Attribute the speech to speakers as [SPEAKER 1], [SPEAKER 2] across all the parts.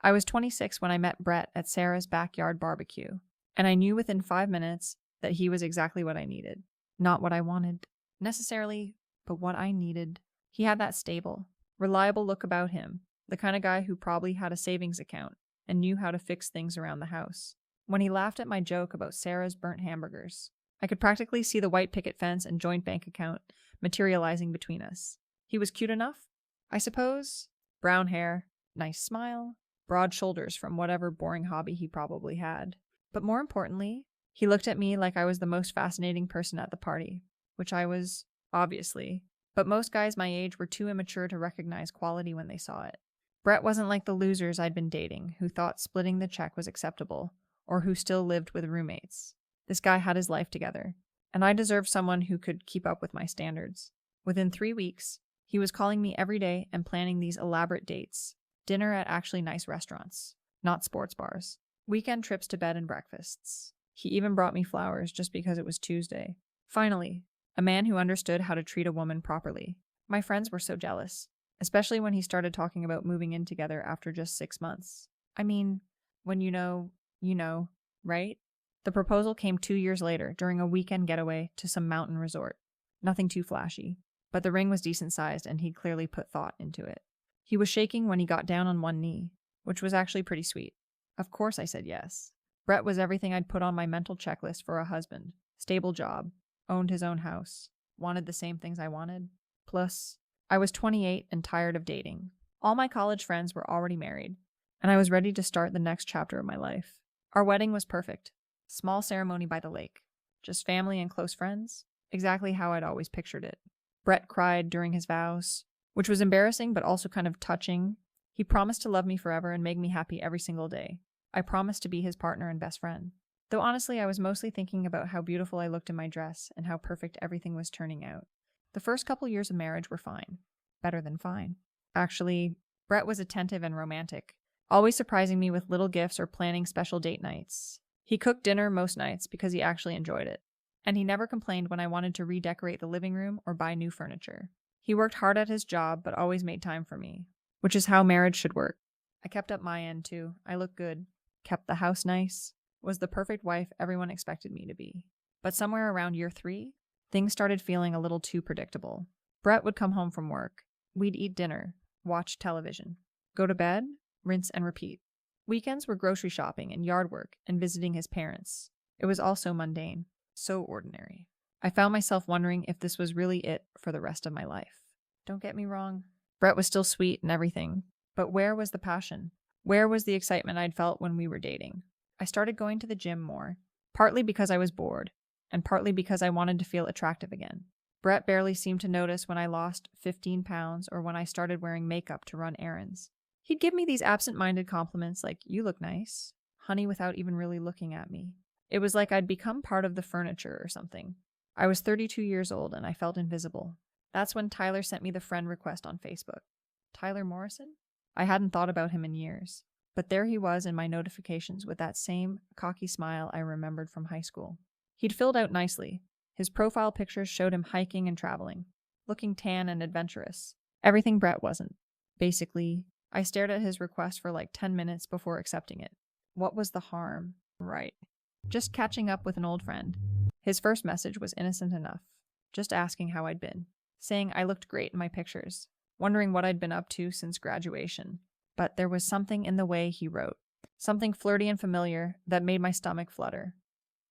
[SPEAKER 1] I was 26 when I met Brett at Sarah's backyard barbecue, and I knew within 5 minutes that he was exactly what I needed. Not what I wanted, necessarily, but what I needed. He had that stable, reliable look about him, the kind of guy who probably had a savings account and knew how to fix things around the house. When he laughed at my joke about Sarah's burnt hamburgers, I could practically see the white picket fence and joint bank account materializing between us. He was cute enough, I suppose. Brown hair, nice smile, broad shoulders from whatever boring hobby he probably had. But more importantly, he looked at me like I was the most fascinating person at the party, which I was, obviously. But most guys my age were too immature to recognize quality when they saw it. Brett wasn't like the losers I'd been dating who thought splitting the check was acceptable, or who still lived with roommates. This guy had his life together, and I deserved someone who could keep up with my standards. Within 3 weeks, he was calling me every day and planning these elaborate dates, dinner at actually nice restaurants, not sports bars, weekend trips to bed and breakfasts. He even brought me flowers just because it was Tuesday. Finally, a man who understood how to treat a woman properly. My friends were so jealous, especially when he started talking about moving in together after just 6 months. I mean, when you know, right? The proposal came 2 years later during a weekend getaway to some mountain resort. Nothing too flashy, but the ring was decent sized and he'd clearly put thought into it. He was shaking when he got down on one knee, which was actually pretty sweet. Of course I said yes. Brett was everything I'd put on my mental checklist for a husband. Stable job, owned his own house, wanted the same things I wanted. Plus, I was 28 and tired of dating. All my college friends were already married, and I was ready to start the next chapter of my life. Our wedding was perfect. Small ceremony by the lake. Just family and close friends. Exactly how I'd always pictured it. Brett cried during his vows, which was embarrassing but also kind of touching. He promised to love me forever and make me happy every single day. I promised to be his partner and best friend. Though honestly, I was mostly thinking about how beautiful I looked in my dress and how perfect everything was turning out. The first couple years of marriage were fine. Better than fine. Actually, Brett was attentive and romantic, always surprising me with little gifts or planning special date nights. He cooked dinner most nights because he actually enjoyed it. And he never complained when I wanted to redecorate the living room or buy new furniture. He worked hard at his job but always made time for me, which is how marriage should work. I kept up my end too. I looked good, kept the house nice, was the perfect wife everyone expected me to be. But somewhere around year 3, things started feeling a little too predictable. Brett would come home from work. We'd eat dinner, watch television, go to bed, rinse and repeat. Weekends were grocery shopping and yard work and visiting his parents. It was all so mundane, so ordinary. I found myself wondering if this was really it for the rest of my life. Don't get me wrong, Brett was still sweet and everything, but where was the passion? Where was the excitement I'd felt when we were dating? I started going to the gym more, partly because I was bored, and partly because I wanted to feel attractive again. Brett barely seemed to notice when I lost 15 pounds or when I started wearing makeup to run errands. He'd give me these absent-minded compliments like, "You look nice," honey, without even really looking at me. It was like I'd become part of the furniture or something. I was 32 years old and I felt invisible. That's when Tyler sent me the friend request on Facebook. Tyler Morrison? I hadn't thought about him in years, but there he was in my notifications with that same cocky smile I remembered from high school. He'd filled out nicely. His profile pictures showed him hiking and traveling, looking tan and adventurous. Everything Brett wasn't. Basically, I stared at his request for like 10 minutes before accepting it. What was the harm? Right. Just catching up with an old friend. His first message was innocent enough. Just asking how I'd been. Saying I looked great in my pictures. Wondering what I'd been up to since graduation. But there was something in the way he wrote. Something flirty and familiar that made my stomach flutter.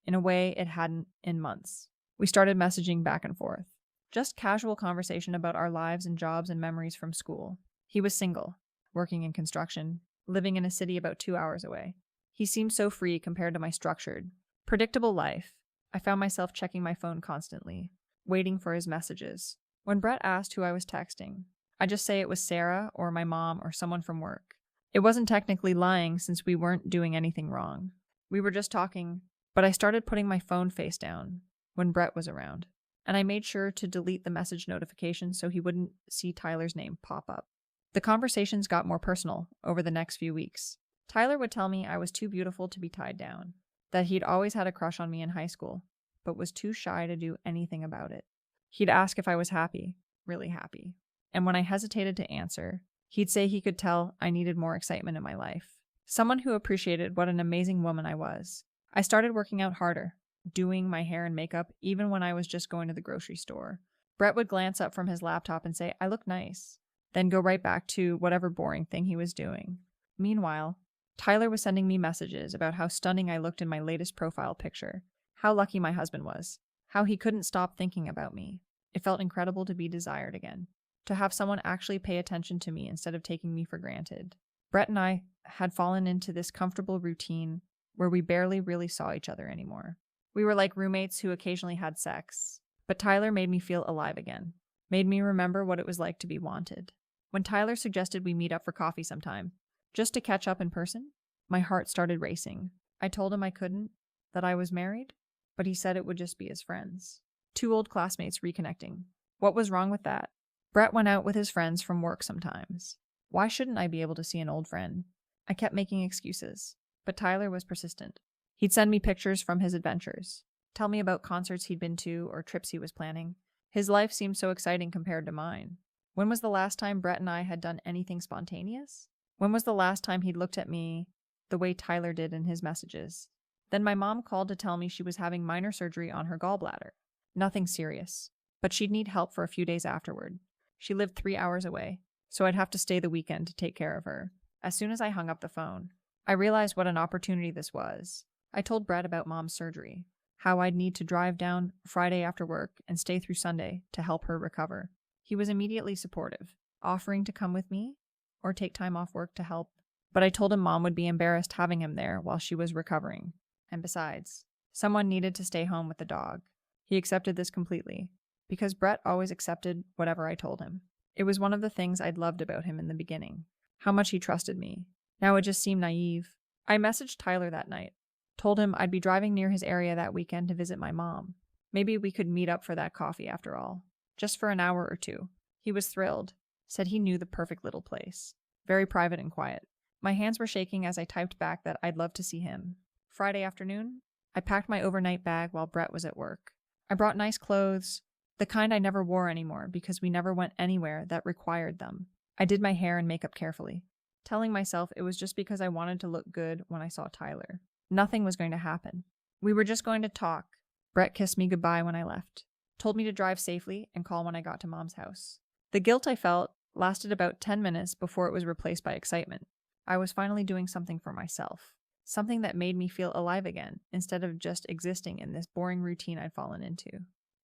[SPEAKER 1] In a way it hadn't in months. We started messaging back and forth. Just casual conversation about our lives and jobs and memories from school. He was single, working in construction, living in a city about 2 hours away. He seemed so free compared to my structured, predictable life. I found myself checking my phone constantly, waiting for his messages. When Brett asked who I was texting, I just say it was Sarah or my mom or someone from work. It wasn't technically lying since we weren't doing anything wrong. We were just talking, but I started putting my phone face down when Brett was around, and I made sure to delete the message notification so he wouldn't see Tyler's name pop up. The conversations got more personal over the next few weeks. Tyler would tell me I was too beautiful to be tied down, that he'd always had a crush on me in high school, but was too shy to do anything about it. He'd ask if I was happy, really happy, and when I hesitated to answer, he'd say he could tell I needed more excitement in my life. Someone who appreciated what an amazing woman I was. I started working out harder, doing my hair and makeup even when I was just going to the grocery store. Brett would glance up from his laptop and say, "I look nice," then go right back to whatever boring thing he was doing. Meanwhile, Tyler was sending me messages about how stunning I looked in my latest profile picture, how lucky my husband was, how he couldn't stop thinking about me. It felt incredible to be desired again, to have someone actually pay attention to me instead of taking me for granted. Brett and I had fallen into this comfortable routine where we barely really saw each other anymore. We were like roommates who occasionally had sex, but Tyler made me feel alive again, made me remember what it was like to be wanted. When Tyler suggested we meet up for coffee sometime, just to catch up in person, my heart started racing. I told him I couldn't, that I was married, but he said it would just be as friends. Two old classmates reconnecting. What was wrong with that? Brett went out with his friends from work sometimes. Why shouldn't I be able to see an old friend? I kept making excuses, but Tyler was persistent. He'd send me pictures from his adventures, tell me about concerts he'd been to or trips he was planning. His life seemed so exciting compared to mine. When was the last time Brett and I had done anything spontaneous? When was the last time he'd looked at me the way Tyler did in his messages? Then my mom called to tell me she was having minor surgery on her gallbladder. Nothing serious, but she'd need help for a few days afterward. She lived 3 hours away, so I'd have to stay the weekend to take care of her. As soon as I hung up the phone, I realized what an opportunity this was. I told Brett about Mom's surgery, how I'd need to drive down Friday after work and stay through Sunday to help her recover. He was immediately supportive, offering to come with me or take time off work to help. But I told him Mom would be embarrassed having him there while she was recovering. And besides, someone needed to stay home with the dog. He accepted this completely, because Brett always accepted whatever I told him. It was one of the things I'd loved about him in the beginning, how much he trusted me. Now it just seemed naive. I messaged Tyler that night, told him I'd be driving near his area that weekend to visit my mom. Maybe we could meet up for that coffee after all, just for an hour or two. He was thrilled, said he knew the perfect little place, very private and quiet. My hands were shaking as I typed back that I'd love to see him. Friday afternoon, I packed my overnight bag while Brett was at work. I brought nice clothes, the kind I never wore anymore because we never went anywhere that required them. I did my hair and makeup carefully, telling myself it was just because I wanted to look good when I saw Tyler. Nothing was going to happen. We were just going to talk. Brett kissed me goodbye when I left, told me to drive safely and call when I got to Mom's house. The guilt I felt lasted about 10 minutes before it was replaced by excitement. I was finally doing something for myself, something that made me feel alive again instead of just existing in this boring routine I'd fallen into.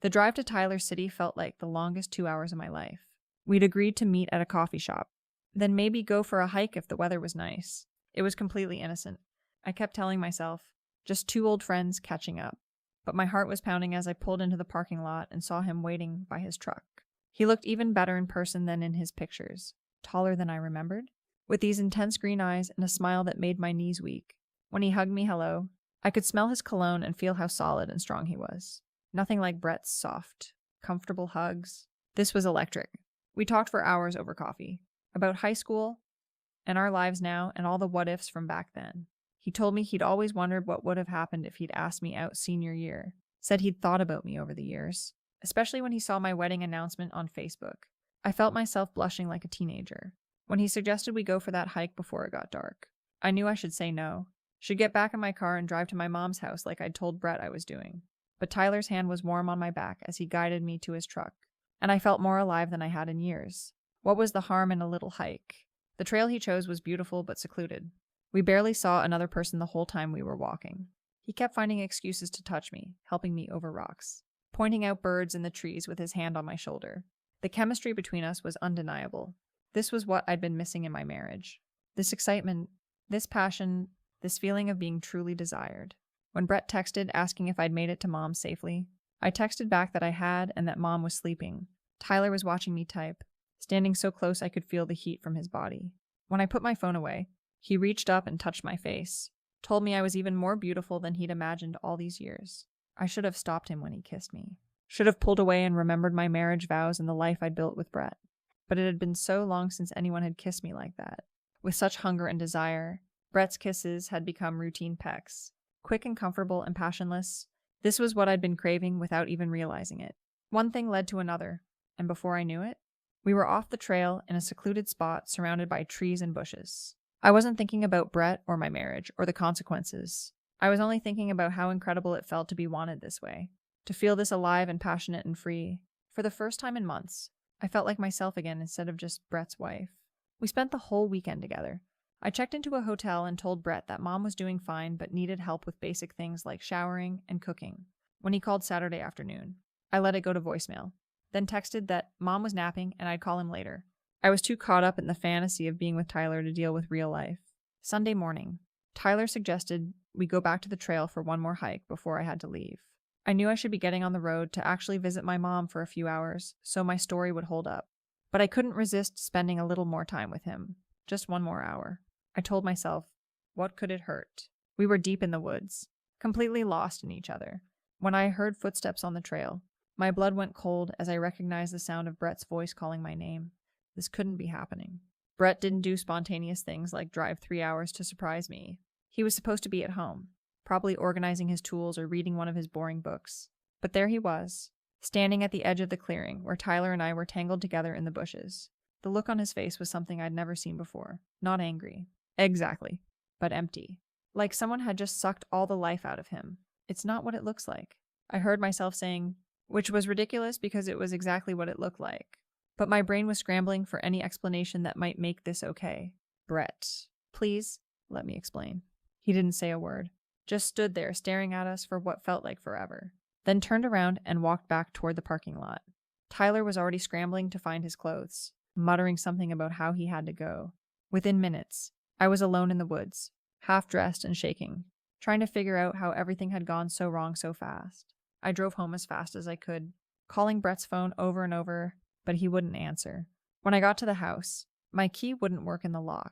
[SPEAKER 1] The drive to Tyler City felt like the longest 2 hours of my life. We'd agreed to meet at a coffee shop, then maybe go for a hike if the weather was nice. It was completely innocent. I kept telling myself, just two old friends catching up. But my heart was pounding as I pulled into the parking lot and saw him waiting by his truck. He looked even better in person than in his pictures, taller than I remembered, with these intense green eyes and a smile that made my knees weak. When he hugged me hello, I could smell his cologne and feel how solid and strong he was. Nothing like Brett's soft, comfortable hugs. This was electric. We talked for hours over coffee, about high school and our lives now and all the what-ifs from back then. He told me he'd always wondered what would have happened if he'd asked me out senior year, said he'd thought about me over the years, especially when he saw my wedding announcement on Facebook. I felt myself blushing like a teenager. When he suggested we go for that hike before it got dark, I knew I should say no, should get back in my car and drive to my mom's house like I'd told Brett I was doing. But Tyler's hand was warm on my back as he guided me to his truck, and I felt more alive than I had in years. What was the harm in a little hike? The trail he chose was beautiful but secluded. We barely saw another person the whole time we were walking. He kept finding excuses to touch me, helping me over rocks, pointing out birds in the trees with his hand on my shoulder. The chemistry between us was undeniable. This was what I'd been missing in my marriage. This excitement, this passion, this feeling of being truly desired. When Brett texted asking if I'd made it to Mom safely, I texted back that I had and that Mom was sleeping. Tyler was watching me type, standing so close I could feel the heat from his body. When I put my phone away, he reached up and touched my face, told me I was even more beautiful than he'd imagined all these years. I should have stopped him when he kissed me. Should have pulled away and remembered my marriage vows and the life I'd built with Brett. But it had been so long since anyone had kissed me like that. With such hunger and desire, Brett's kisses had become routine pecks. Quick and comfortable and passionless, this was what I'd been craving without even realizing it. One thing led to another, and before I knew it, we were off the trail in a secluded spot surrounded by trees and bushes. I wasn't thinking about Brett or my marriage or the consequences. I was only thinking about how incredible it felt to be wanted this way, to feel this alive and passionate and free. For the first time in months, I felt like myself again instead of just Brett's wife. We spent the whole weekend together. I checked into a hotel and told Brett that Mom was doing fine but needed help with basic things like showering and cooking. When he called Saturday afternoon, I let it go to voicemail, then texted that Mom was napping and I'd call him later. I was too caught up in the fantasy of being with Tyler to deal with real life. Sunday morning, Tyler suggested we go back to the trail for one more hike before I had to leave. I knew I should be getting on the road to actually visit my mom for a few hours, so my story would hold up. But I couldn't resist spending a little more time with him. Just one more hour. I told myself, what could it hurt? We were deep in the woods, completely lost in each other. When I heard footsteps on the trail, my blood went cold as I recognized the sound of Brett's voice calling my name. This couldn't be happening. Brett didn't do spontaneous things like drive 3 hours to surprise me. He was supposed to be at home, probably organizing his tools or reading one of his boring books. But there he was, standing at the edge of the clearing where Tyler and I were tangled together in the bushes. The look on his face was something I'd never seen before. Not angry. Exactly. But empty. Like someone had just sucked all the life out of him. It's not what it looks like. I heard myself saying, which was ridiculous because it was exactly what it looked like. But my brain was scrambling for any explanation that might make this okay. Brett, please, let me explain. He didn't say a word, just stood there staring at us for what felt like forever, then turned around and walked back toward the parking lot. Tyler was already scrambling to find his clothes, muttering something about how he had to go. Within minutes, I was alone in the woods, half-dressed and shaking, trying to figure out how everything had gone so wrong so fast. I drove home as fast as I could, calling Brett's phone over and over, but he wouldn't answer. When I got to the house, my key wouldn't work in the lock.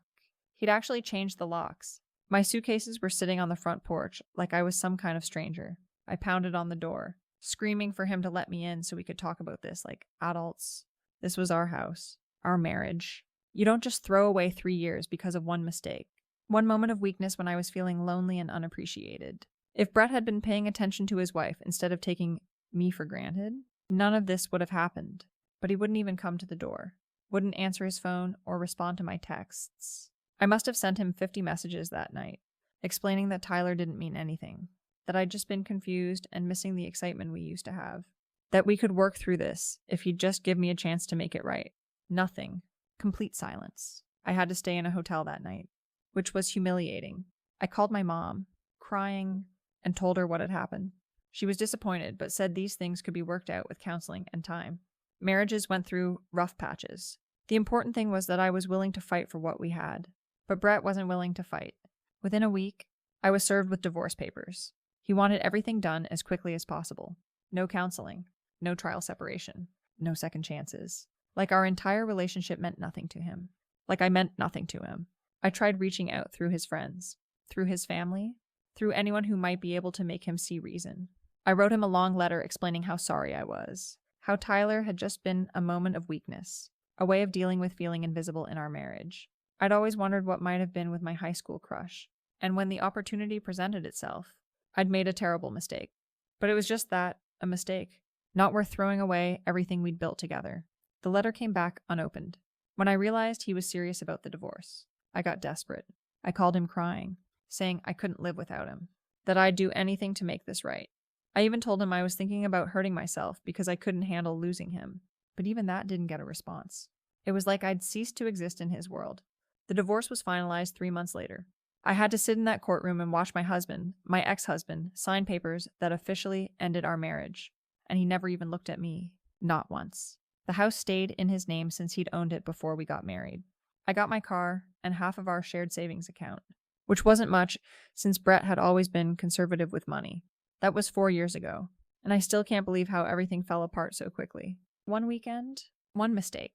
[SPEAKER 1] He'd actually changed the locks. My suitcases were sitting on the front porch like I was some kind of stranger. I pounded on the door, screaming for him to let me in so we could talk about this like adults. This was our house, our marriage. You don't just throw away 3 years because of one mistake. One moment of weakness when I was feeling lonely and unappreciated. If Brett had been paying attention to his wife instead of taking me for granted, none of this would have happened. But he wouldn't even come to the door, wouldn't answer his phone or respond to my texts. I must have sent him 50 messages that night, explaining that Tyler didn't mean anything, that I'd just been confused and missing the excitement we used to have, that we could work through this if he'd just give me a chance to make it right. Nothing. Complete silence. I had to stay in a hotel that night, which was humiliating. I called my mom, crying, and told her what had happened. She was disappointed, but said these things could be worked out with counseling and time. Marriages went through rough patches. The important thing was that I was willing to fight for what we had. But Brett wasn't willing to fight. Within a week, I was served with divorce papers. He wanted everything done as quickly as possible. No counseling, no trial separation, no second chances. Like our entire relationship meant nothing to him. Like I meant nothing to him. I tried reaching out through his friends, through his family, through anyone who might be able to make him see reason. I wrote him a long letter explaining how sorry I was, how Tyler had just been a moment of weakness, a way of dealing with feeling invisible in our marriage. I'd always wondered what might have been with my high school crush, and when the opportunity presented itself, I'd made a terrible mistake. But it was just that, a mistake, not worth throwing away everything we'd built together. The letter came back unopened. When I realized he was serious about the divorce, I got desperate. I called him crying, saying I couldn't live without him, that I'd do anything to make this right. I even told him I was thinking about hurting myself because I couldn't handle losing him, but even that didn't get a response. It was like I'd ceased to exist in his world. The divorce was finalized 3 months later. I had to sit in that courtroom and watch my husband, my ex-husband, sign papers that officially ended our marriage, and he never even looked at me. Not once. The house stayed in his name since he'd owned it before we got married. I got my car and half of our shared savings account, which wasn't much since Brett had always been conservative with money. That was 4 years ago, and I still can't believe how everything fell apart so quickly. One weekend, one mistake,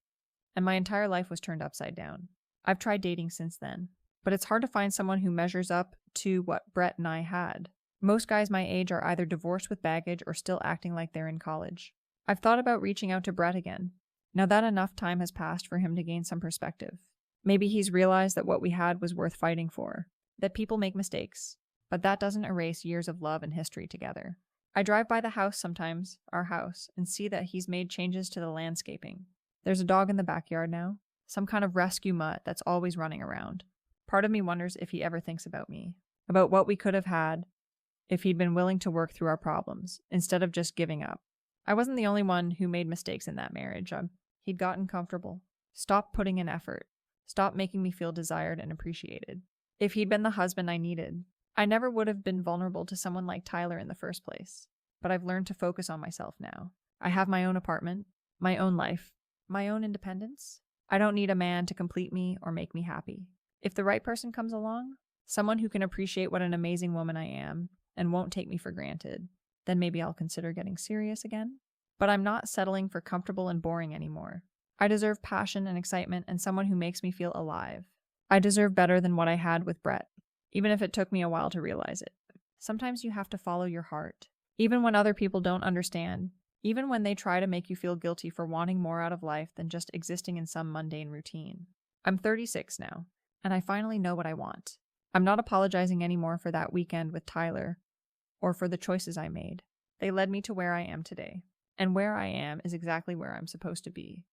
[SPEAKER 1] and my entire life was turned upside down. I've tried dating since then, but it's hard to find someone who measures up to what Brett and I had. Most guys my age are either divorced with baggage or still acting like they're in college. I've thought about reaching out to Brett again, now that enough time has passed for him to gain some perspective. Maybe he's realized that what we had was worth fighting for, that people make mistakes, but that doesn't erase years of love and history together. I drive by the house sometimes, our house, and see that he's made changes to the landscaping. There's a dog in the backyard now, some kind of rescue mutt that's always running around. Part of me wonders if he ever thinks about me, about what we could have had if he'd been willing to work through our problems instead of just giving up. I wasn't the only one who made mistakes in that marriage. He'd gotten comfortable, stopped putting in effort, stopped making me feel desired and appreciated. If he'd been the husband I needed, I never would have been vulnerable to someone like Tyler in the first place. But I've learned to focus on myself now. I have my own apartment, my own life, my own independence. I don't need a man to complete me or make me happy. If the right person comes along, someone who can appreciate what an amazing woman I am and won't take me for granted, then maybe I'll consider getting serious again. But I'm not settling for comfortable and boring anymore. I deserve passion and excitement and someone who makes me feel alive. I deserve better than what I had with Brett, even if it took me a while to realize it. Sometimes you have to follow your heart, even when other people don't understand, even when they try to make you feel guilty for wanting more out of life than just existing in some mundane routine. I'm 36 now, and I finally know what I want. I'm not apologizing anymore for that weekend with Tyler or for the choices I made. They led me to where I am today, and where I am is exactly where I'm supposed to be.